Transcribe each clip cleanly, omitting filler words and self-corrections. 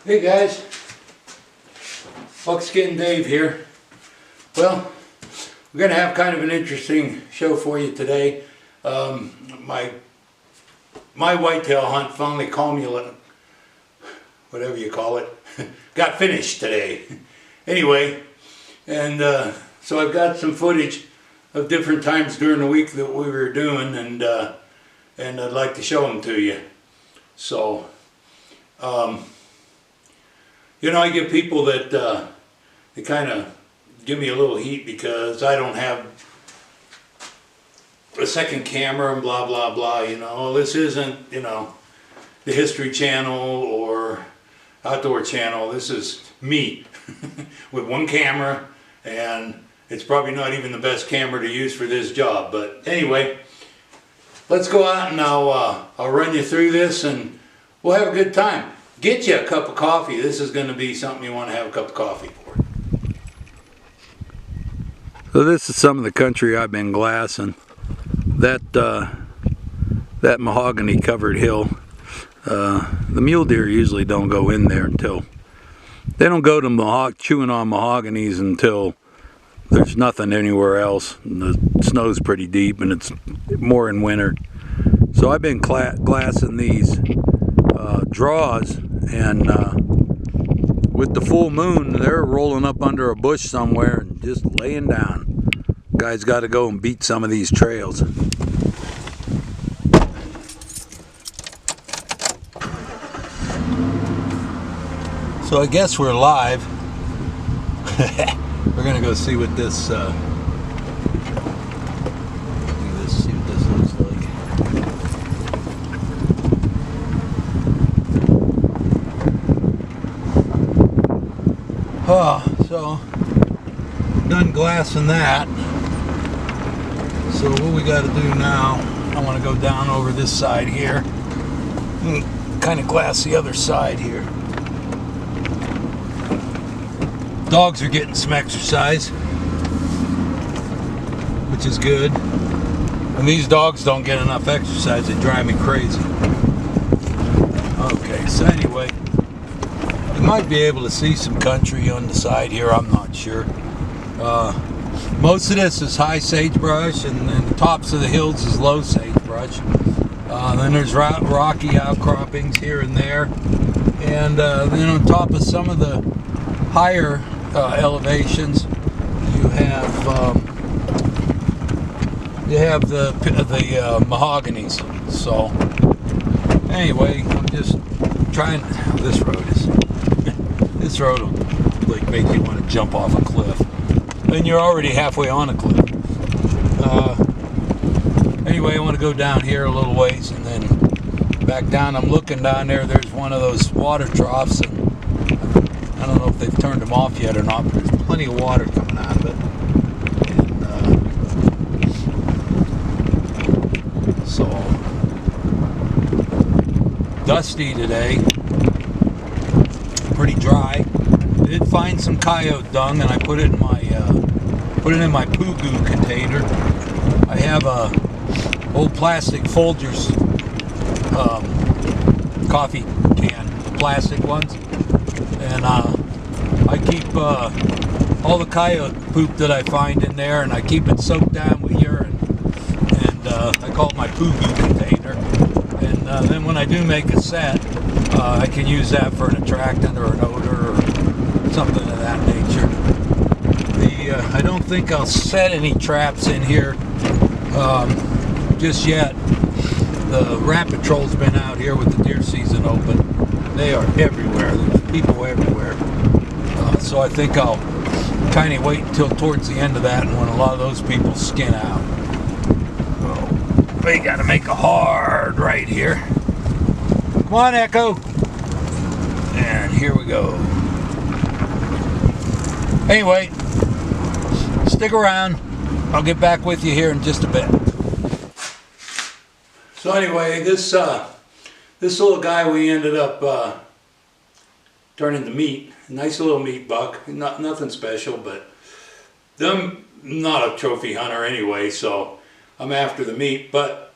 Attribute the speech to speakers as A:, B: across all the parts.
A: Hey guys, Buckskin Dave here. Well, we're going to have kind of an interesting show for you today. My whitetail hunt finally culminated, whatever you call it, got finished today. Anyway, and so I've got some footage of different times during the week that we were doing, and I'd like to show them to you. So, you know, I get people that they kind of give me a little heat because I don't have a second camera and blah blah blah. You know, this isn't, you know, the History Channel or Outdoor Channel. This is me with one camera, and it's probably not even the best camera to use for this job. But anyway, let's go out and I'll run you through this and we'll have a good time. Get you a cup of coffee. This is going to be something you want to have a cup of coffee for. So this is some of the country I've been glassing. That mahogany covered hill. The mule deer usually don't go in there until they don't go to chewing on mahoganies until there's nothing anywhere else. And the snow's pretty deep and it's more in winter. So I've been glassing these draws, and with the full moon they're rolling up under a bush somewhere and just laying down. Guys got to go and beat some of these trails. So I guess we're live. We're gonna go see what this see what this looks like. So done glassing that. So what we got to do now, I want to go down over this side here and kind of glass the other side here. Dogs are getting some exercise, which is good. And these dogs don't get enough exercise, they drive me crazy. Okay, so anyway, you might be able to see some country on the side here, I'm not sure. Most of this is high sagebrush, and then the tops of the hills is low sagebrush. Then there's rocky outcroppings here and there. And then on top of some of the higher elevations, you have the mahoganies. So anyway, I'm just trying. This road will like make you want to jump off a cliff, and you're already halfway on a cliff. Anyway, I want to go down here a little ways and then back down. I'm looking down there. There's one of those water troughs, and I don't know if they've turned them off yet or not, but there's plenty of water coming out of it. And so dusty today, pretty dry. I did find some coyote dung, and I put it in my poo goo container. I have a old plastic Folgers coffee can, plastic ones, and I keep all the coyote poop that I find in there, and I keep it soaked down with urine, and I call it my poo goo container. And then when I do make a set, I can use that for an attractant or an odor or something of that nature. I don't think I'll set any traps in here just yet. The rat patrol's been out here with the deer season open. They are everywhere. There's people everywhere. So I think I'll kind of wait until towards the end of that, and when a lot of those people skin out. So we got to make a hard right here. Come on, Echo. And here we go. Anyway, stick around. I'll get back with you here in just a bit. So anyway, this little guy we ended up turning to meat. Nice little meat buck. Nothing special, but I'm not a trophy hunter anyway, so I'm after the meat. But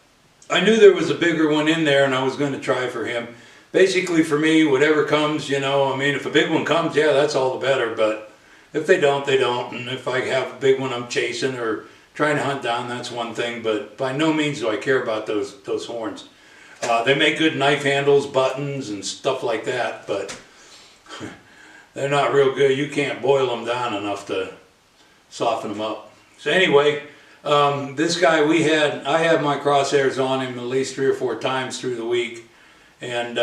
A: I knew there was a bigger one in there, and I was going to try for him. basically for me, whatever comes, you know, I mean, if a big one comes, yeah, that's all the better, but if they don't, they don't. And if I have a big one I'm chasing or trying to hunt down, that's one thing, but by no means do I care about those horns. They make good knife handles, buttons, and stuff like that, but they're not real good. You can't boil them down enough to soften them up. So anyway, this guy I had my crosshairs on him at least 3 or 4 times through the week, and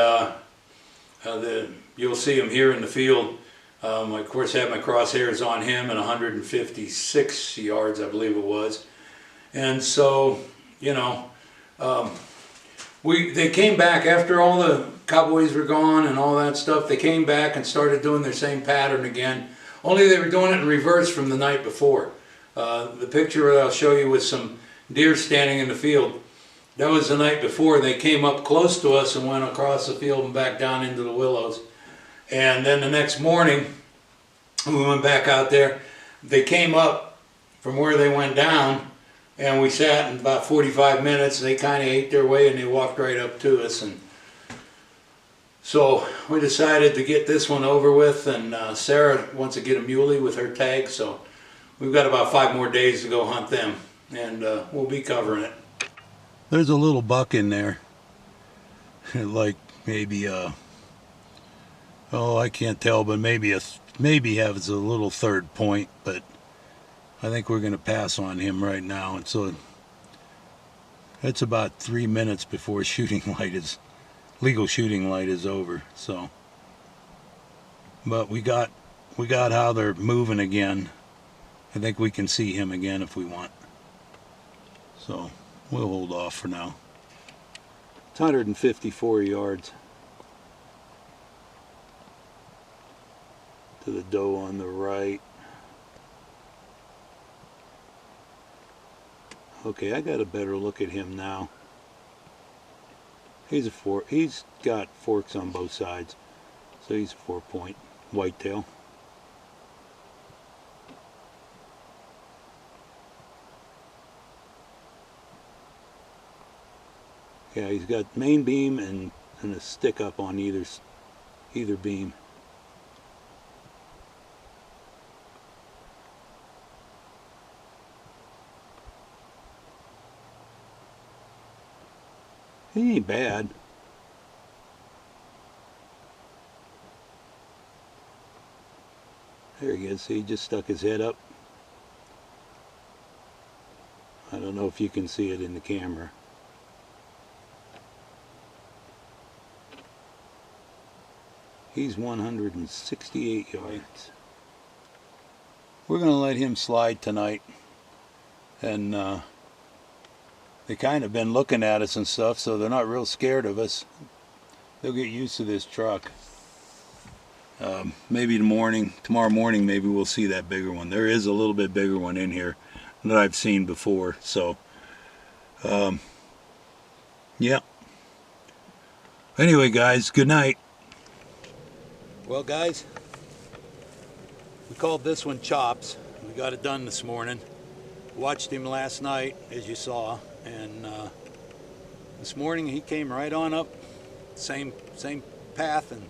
A: you'll see him here in the field. I of course had my crosshairs on him at 156 yards, I believe it was, and so you know. They came back after all the cowboys were gone and all that stuff. They came back and started doing their same pattern again. Only they were doing it in reverse from the night before. The picture that I'll show you with some deer standing in the field, that was the night before. They came up close to us and went across the field and back down into the willows. And then the next morning, we went back out there. They came up from where they went down, and we sat in about 45 minutes. They kind of ate their way and they walked right up to us. And so we decided to get this one over with, and Sarah wants to get a muley with her tag, so we've got about 5 more days to go hunt them, and we'll be covering it. There's a little buck in there, like maybe oh, I can't tell, but maybe has a little third point, but I think we're going to pass on him right now. And so it's about 3 minutes before legal shooting light is over. So, but we got how they're moving again. I think we can see him again if we want. So we'll hold off for now. It's 154 yards to the doe on the right. Okay, I got a better look at him now. He's got forks on both sides, so he's a 4-point whitetail. Yeah, he's got main beam and a stick up on either beam. He ain't bad. There he is. See, he just stuck his head up. I don't know if you can see it in the camera. He's 168 yards. We're going to let him slide tonight, and they kind of been looking at us and stuff, so they're not real scared of us. They'll get used to this truck. Maybe tomorrow morning, maybe we'll see that bigger one. There is a little bit bigger one in here that I've seen before. So, yeah. Anyway, guys, good night. Well, guys, we called this one Chops. We got it done this morning. Watched him last night, as you saw. And this morning he came right on up, same path, and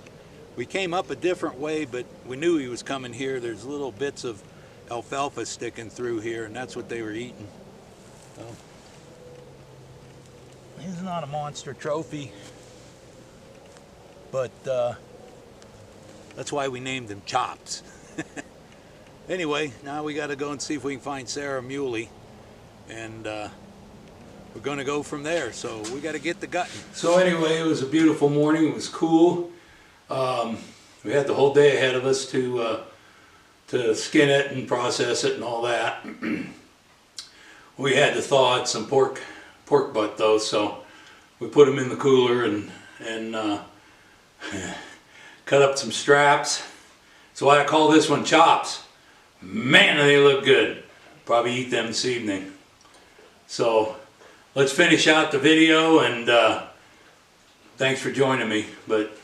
A: we came up a different way, but we knew he was coming here. There's little bits of alfalfa sticking through here, and that's what they were eating. So, he's not a monster trophy, but that's why we named him Chops. Anyway, now we got to go and see if we can find Sarah Muley, and we're going to go from there. So we got to get the gutting. So anyway, it was a beautiful morning. It was cool. We had the whole day ahead of us to skin it and process it and all that. We had to thaw out some pork butt though, so we put them in the cooler and cut up some straps. So I call this one Chops. Man, they look good. Probably eat them this evening. So let's finish out the video, and thanks for joining me. But